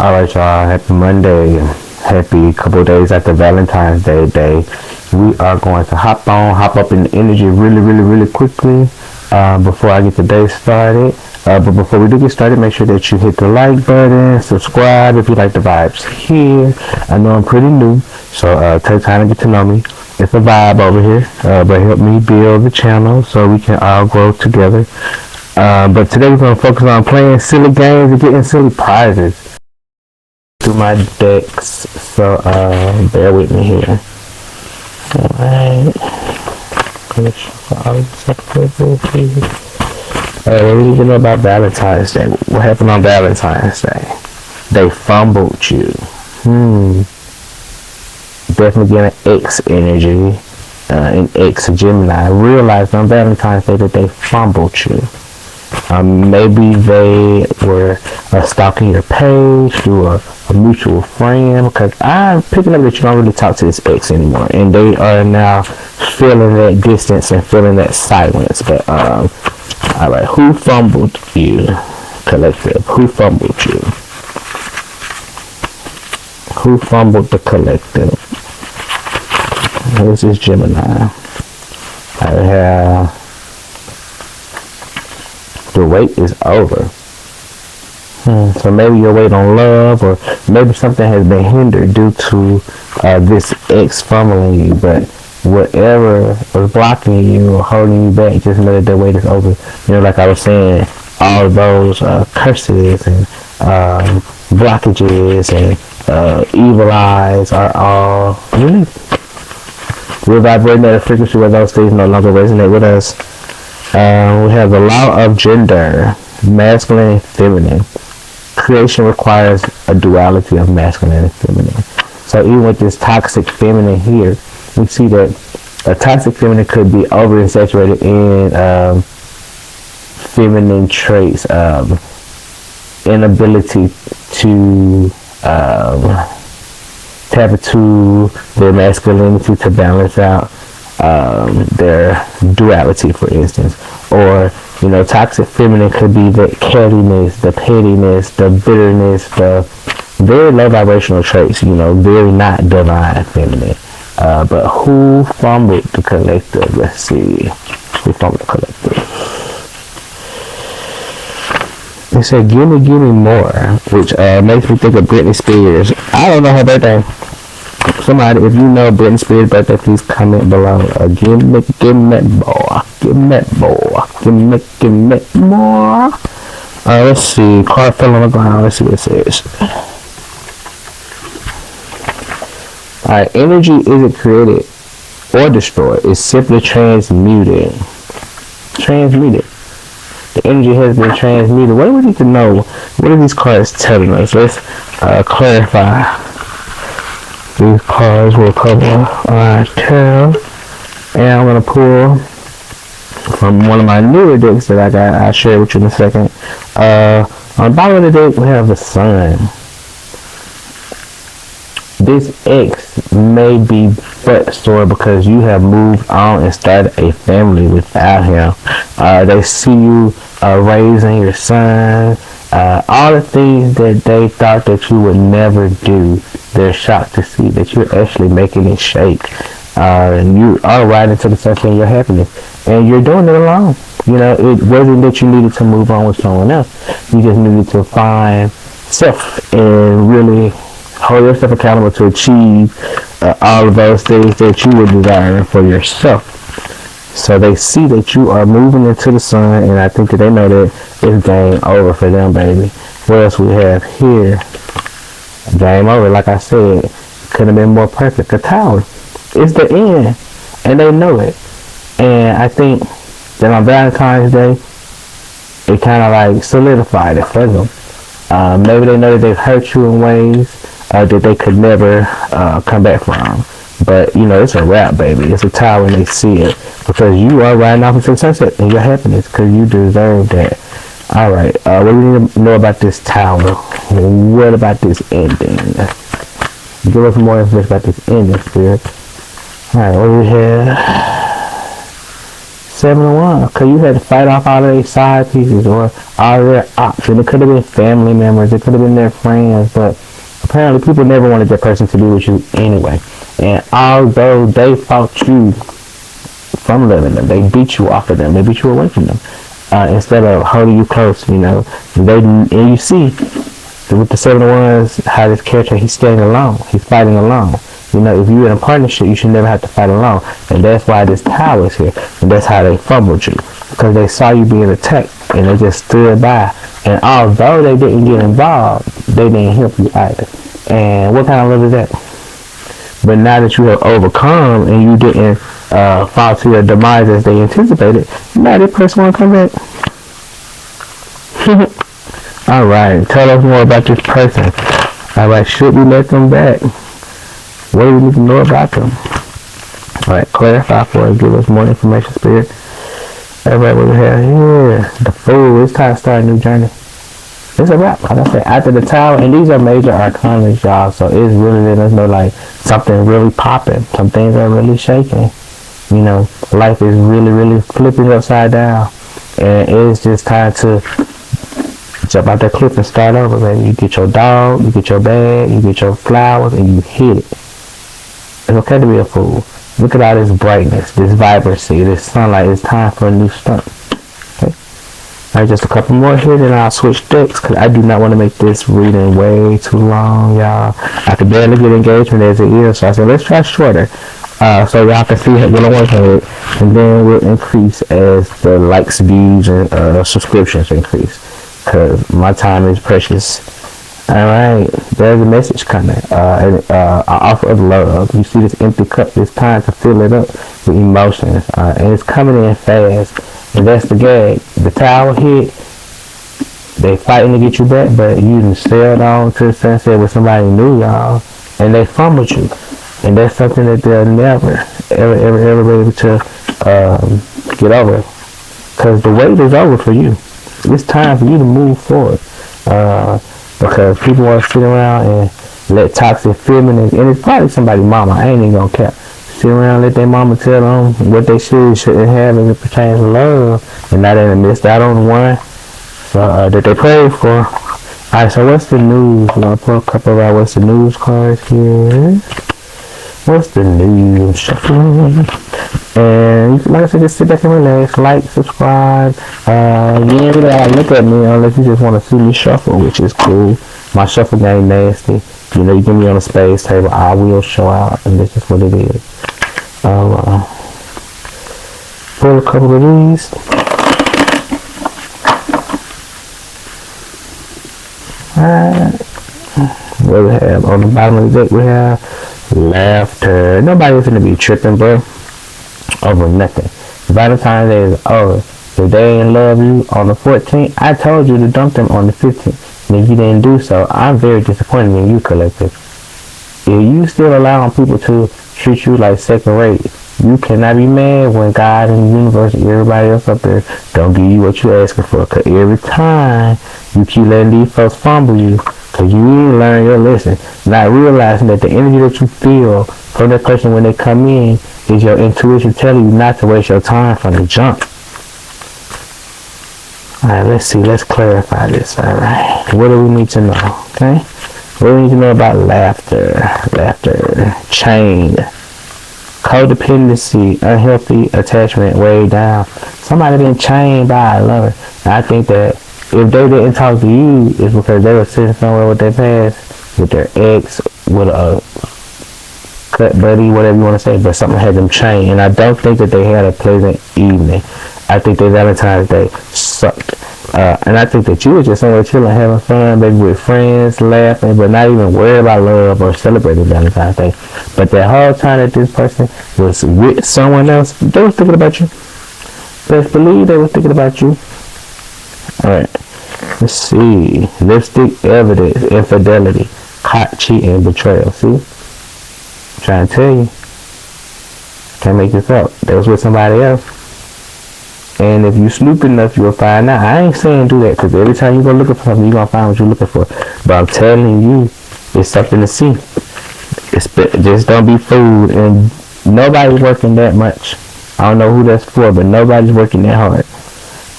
Alright, y'all. Happy Monday. Happy couple days after Valentine's Day. We are going to hop up in the energy really quickly before I get the day started. But before we do get started, make sure that you hit the like button, subscribe if you like the vibes here. I know I'm pretty new, so take time to get to know me. It's a vibe over here, but help me build the channel so we can all grow together. But today we're going to focus on playing silly games and getting silly prizes through my decks, so bear with me here. Alright, what do you know about Valentine's Day? What happened on Valentine's Day? They fumbled you. Definitely getting an X energy, an X Gemini. Realized on Valentine's Day that they fumbled you. Maybe they were stalking your page through a mutual friend, because I'm picking up that you don't really talk to this ex anymore, and they are now feeling that distance and feeling that silence. But alright, who fumbled you, collective? Who fumbled you? Who fumbled the collective? This is Gemini. I have the wait is over. So maybe you're waiting on love, or maybe something has been hindered due to this ex fumbling you. But whatever was blocking you or holding you back, just know that the wait is over. You know, like I was saying, all of those curses and blockages and evil eyes are all released. We're vibrating at a frequency where those things no longer resonate with us. We have the law of gender, masculine and feminine. Creation requires a duality of masculine and feminine. So even with this toxic feminine here, we see that a toxic feminine could be oversaturated in feminine traits, inability to tap into their masculinity to balance out their duality, for instance. Or, you know, toxic feminine could be the cattiness, the pettiness, the bitterness, the very low vibrational traits, you know, very not divine feminine. But who fumbled the collective? Let's see. Who fumbled the collective? They said, gimme more, which makes me think of Britney Spears. I don't know her birthday. Somebody, if you know Britney Spears' birthday, please comment below. Give me more. Let's see. Card fell on the ground. Let's see what it says. Alright, energy isn't created or destroyed. It's simply transmuted. The energy has been transmuted. What do we need to know? What are these cards telling us? Let's clarify. These cards will cover our tarot, and I'm gonna pull from one of my newer decks that I'll share with you in a second. On the bottom of the deck, we have the Sun. This X may be but sore because you have moved on and started a family without him. They see you raising your son. All the things that they thought that you would never do, they're shocked to see that you're actually making it shake. And you are riding to the sunset in your happiness. And you're doing it alone. You know, it wasn't that you needed to move on with someone else. You just needed to find self and really hold yourself accountable to achieve all of those things that you were desiring for yourself. So they see that you are moving into the sun, and I think that they know that it's game over for them, baby. What else we have here? Game over. Like I said, could have been more perfect. A tower. It's the end, and they know it. And I think that on Valentine's Day, it kind of like solidified it for them. Maybe they know that they've hurt you in ways that they could never come back from. But, you know, it's a wrap, baby. It's a tower, and they see it. Because you are riding off into the sunset in your happiness. Because you deserve that. Alright. What do you need to know about this tower? What about this ending? Give us more information about this ending, Spirit. Alright, what do we have? 7 of Wands, because you had to fight off all of their side pieces or all of their ops. And it could have been family members, it could have been their friends, but apparently people never wanted that person to be with you anyway. And although they fought you from loving them, they beat you off of them, they beat you away from them, instead of holding you close, you know. And you see with the 7 of Wands how this character, he's standing alone, he's fighting alone. You know, if you're in a partnership, you should never have to fight alone. And that's why this Tower is here. And that's how they fumbled you. Because they saw you being attacked and they just stood by. And although they didn't get involved, they didn't help you either. And what kind of love is that? But now that you have overcome and you didn't fall to your demise as they anticipated, now this person want to come back. Alright, tell us more about this person. Alright, should we let them back? What do we need to know about them? Alright, clarify for us. Give us more information, Spirit. Alright, what we have here? The Fool. It's time to start a new journey. It's a wrap. Like I said, after the Tower, and these are major arcana, y'all. So it's really letting us know like something really popping. Some things are really shaking. You know, life is really, really flipping upside down. And it's just time to jump out that cliff and start over, baby. You get your dog, you get your bag, you get your flowers, and you hit it. It's okay to be a fool. Look at all this brightness, this vibrancy, this sunlight. It's time for a new start. Okay. All right, just a couple more here, then I'll switch decks because I do not want to make this reading way too long, y'all. I could barely get engagement as it is, so I said let's try shorter, so y'all can see what I'm working with, and then we'll increase as the likes, views, and subscriptions increase because my time is precious. Alright, there's a message coming, an offer of love. You see this empty cup, it's time to fill it up with emotions, and it's coming in fast, and that's the gag. The Tower hit, they fighting to get you back, but you done sailed on to the sunset with somebody new, y'all, and they fumbled you, and that's something that they'll never, ever be able to get over, because the wait is over for you. It's time for you to move forward. Because people want to sit around and let toxic feminine, and it's probably somebody's mama, I ain't even gonna care. Sit around and let their mama tell them what they shouldn't have as it pertains to love, and now they missed out on one that they prayed for. Alright, so what's the news? I'm gonna pull a couple of what's the news cards here. What's the news? Shuffling. And like I said, just sit back and relax, like, subscribe. You ain't really gotta look at me unless you just want to see me shuffle, which is cool. My shuffle game nasty. You know, you get me on a space table, I will show out, and this is what it is. Pull a couple of these. Alright. What we have on the bottom of the deck, we have laughter. Nobody's gonna be tripping, bro, over nothing. Valentine's Day is over. If they ain't love you on the 14th, I told you to dump them on the 15th. And if you didn't do so, I'm very disappointed in you, collective. If you still allowing people to treat you like second rate, you cannot be mad when God and the universe and everybody else up there don't give you what you're asking for. Because every time you keep letting these folks fumble you, because you didn't learn your lesson, not realizing that the energy that you feel from that person when they come in is your intuition telling you not to waste your time from the jump. Alright, let's see. Let's clarify this. Alright. What do we need to know? Okay? What do we need to know about laughter? Laughter. Chain. Codependency. Unhealthy attachment. Way down. Somebody been chained by a lover. And I think that if they didn't talk to you, it's because they were sitting somewhere with their past, with their ex, with a cut buddy, whatever you want to say, but something had them chained. And I don't think that they had a pleasant evening. I think their Valentine's Day sucked. And I think that you were just somewhere chilling, having fun, maybe with friends, laughing, but not even worried about love or celebrating Valentine's Day. But that whole time that this person was with someone else, they were thinking about you. Best believe they were thinking about you. Alright. Let's see. Lipstick, evidence, infidelity, caught cheating, betrayal. See? I'm trying to tell you. Can't make this up. They was with somebody else. And if you snoop enough, you'll find out. I ain't saying do that, because every time you go looking for something, you're going to find what you're looking for. But I'm telling you, it's something to see. Just don't be fooled. And nobody's working that much. I don't know who that's for, but nobody's working that hard.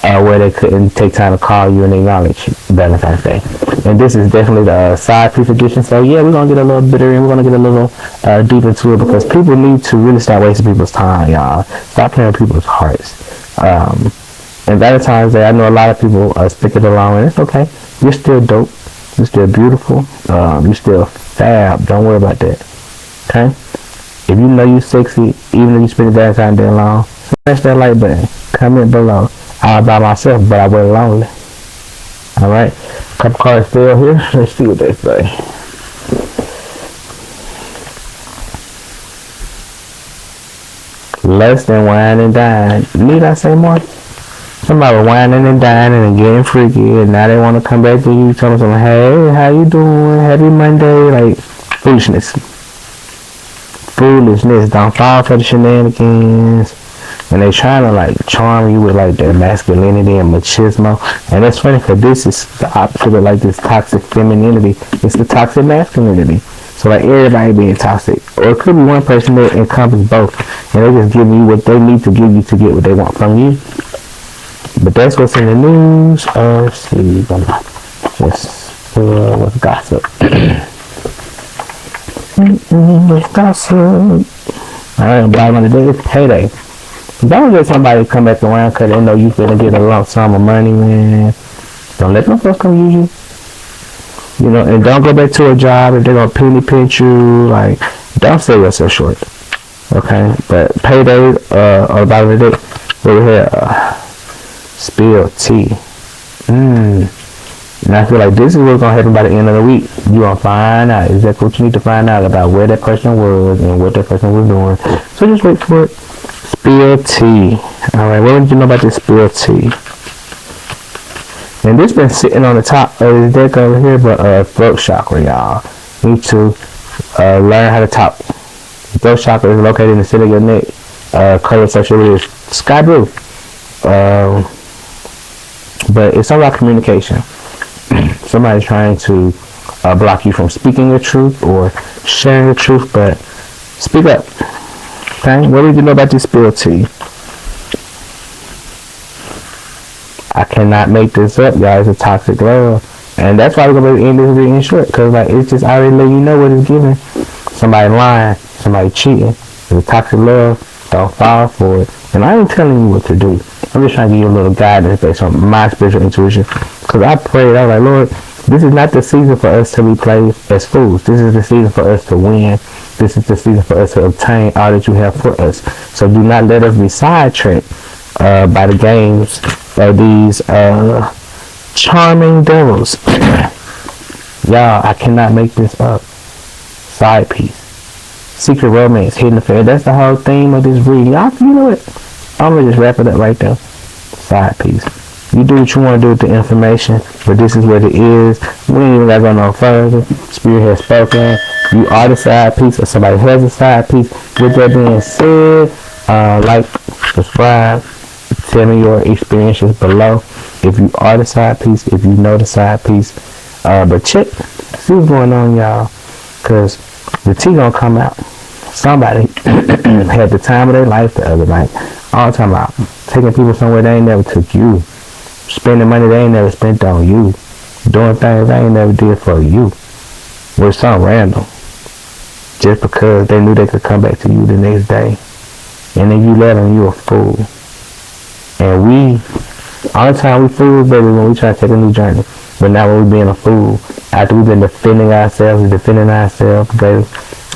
Where they couldn't take time to call you and acknowledge Valentine's Day. And this is definitely the side piece edition. So yeah, we're gonna get a little bitter and we're gonna get a little deep into it because people need to really stop wasting people's time, y'all. Stop playing with people's hearts. And Valentine's Day, I know a lot of people stick it along, and it's okay. You're still dope. You're still beautiful. You're still fab. Don't worry about that. Okay? If you know you're sexy, even if you spend Valentine's Day long, smash that like button. Comment below. I'm by myself, but I wasn't lonely. Alright? Couple cards still here. Let's see what they say. Less than wine and dine. Need I say more? Somebody whining and dining and getting freaky, and now they want to come back to you, telling them, hey, how you doing? Happy Monday. Like, foolishness. Don't fall for the shenanigans. And they trying to like charm you with like their masculinity and machismo. And that's funny because this is the opposite of like this toxic femininity. It's the toxic masculinity. So like everybody being toxic. Or it could be one person that encompasses both. And they just give you what they need to give you to get what they want from you. But that's what's in the news. Let's see. What's gossip? What's gossip? Alright, bottom of the day, it's payday. Don't let somebody come back around because they know you finna get a lump sum of money, man. Don't let them folks come use you. You know, and don't go back to a job if they're gonna penny pinch you. Like, don't sell yourself short. Okay? But payday, or the bottom of the day, over here, spill tea. And I feel like this is what's gonna happen by the end of the week. You gonna find out exactly what you need to find out about where that person was and what that person was doing. So just wait for it. Spill tea. Alright, what did you know about this spill tea? And this been sitting on the top of this deck over here, but throat chakra, y'all. You need to learn how to top. Throat chakra is located in the center of your neck. Color associated with sky blue. But it's all about communication. Somebody's trying to block you from speaking the truth or sharing the truth, but speak up. Okay? What did you know about this spill tea? I cannot make this up, y'all. It's a toxic love. And that's why we're going to end this reading short. Because like, it's just already letting you know what it's giving. Somebody lying. Somebody cheating. It's a toxic love. Don't fall for it. And I ain't telling you what to do. I'm just trying to give you a little guidance based on my spiritual intuition. Because I prayed, I was like, Lord, this is not the season for us to be played as fools. This is the season for us to win. This is the season for us to obtain all that you have for us. So do not let us be sidetracked by the games of these charming devils. Y'all, I cannot make this up. Side piece. Secret romance, hidden affair. That's the whole theme of this reading. Y'all, you know what? I'm going to just wrap it up right there. Side piece. You do what you want to do with the information, but this is what it is. We ain't even got to go no further. Spirit has spoken. You are the side piece, or somebody has a side piece. With that being said, like, subscribe, tell me your experiences below. If you are the side piece, if you know the side piece. But check, see what's going on, y'all. Because the tea gonna come out. Somebody had the time of their life the other night. All the time out. Taking people somewhere they ain't never took you. Spending money they ain't never spent on you. Doing things they ain't never did for you. With some random. Just because they knew they could come back to you the next day. And then you let them, you a fool. And we, all the time we fools, baby, when we try to take a new journey. But now when we being a fool, after we've been defending ourselves, baby,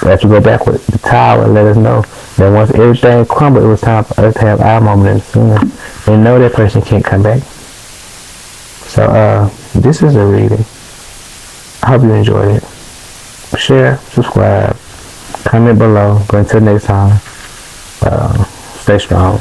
we have to go back with the tower and let us know that once everything crumbled, it was time for us to have our moment in the sun. And know that person can't come back. So, this is a reading. I hope you enjoyed it. Share, subscribe, comment below. But until next time, stay strong.